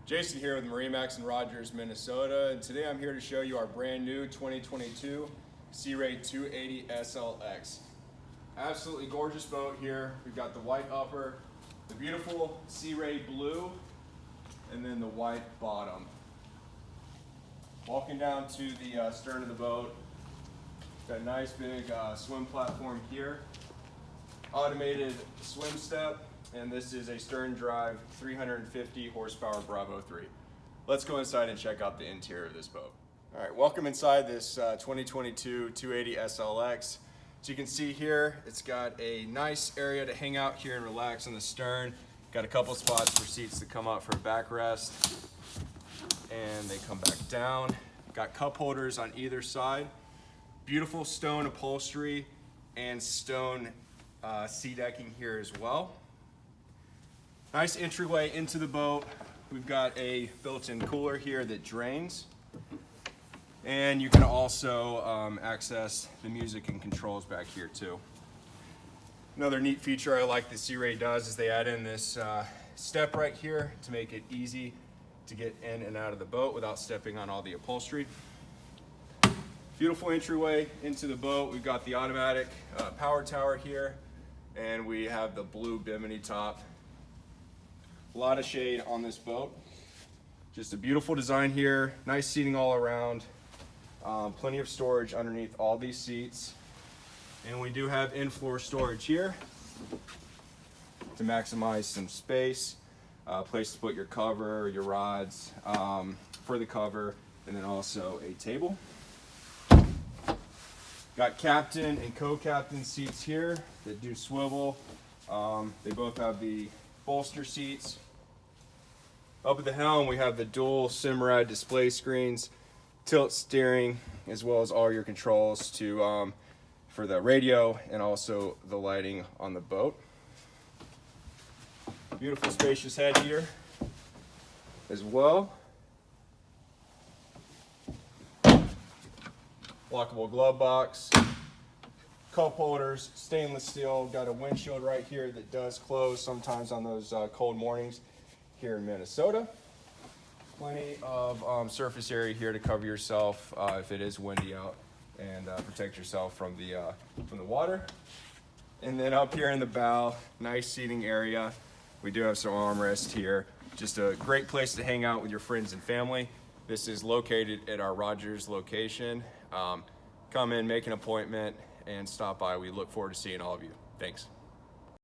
Jason here with MarineMax in Rogers, Minnesota, and today I'm here to show you our brand new 2022 Sea Ray 280 SLX. Absolutely gorgeous boat here. We've got the white upper, the beautiful Sea Ray blue, and then the white bottom. Walking down to the stern of the boat, got a nice big swim platform here, automated swim step, and this is a stern drive 350 horsepower Bravo 3. Let's go inside and check out the interior of this boat. All right, welcome inside this 2022 280 SLX. As you can see here, it's got a nice area to hang out here and relax on the stern. Got a couple spots for seats to come up for a backrest, and they come back down. Got cup holders on either side. Beautiful stone upholstery and stone sea decking here as well. Nice entryway into the boat. We've got a built-in cooler here that drains. And you can also access the music and controls back here too. Another neat feature I like the Sea Ray does is they add in this step right here to make it easy to get in and out of the boat without stepping on all the upholstery. Beautiful entryway into the boat. We've got the automatic power tower here, and we have the blue bimini top. A lot of shade on this boat. Just a beautiful design here. Nice seating all around. Plenty of storage underneath all these seats. And we do have in-floor storage here to maximize some space. Place to put your cover, your rods for the cover, and then also a table. Got captain and co-captain seats here that do swivel. They both have the bolster seats. Up at the helm, we have the dual Simrad display screens, tilt steering, as well as all your controls to for the radio and also the lighting on the boat. Beautiful spacious head here as well. Lockable glove box, cup holders, stainless steel. Got a windshield right here that does close sometimes on those cold mornings here in Minnesota. Plenty of surface area here to cover yourself if it is windy out and protect yourself from the water. And then up here in the bow, nice seating area. We do have some armrests here. Just a great place to hang out with your friends and family. This is located at our Rogers location. Come in, make an appointment, and stop by. We look forward to seeing all of you. Thanks.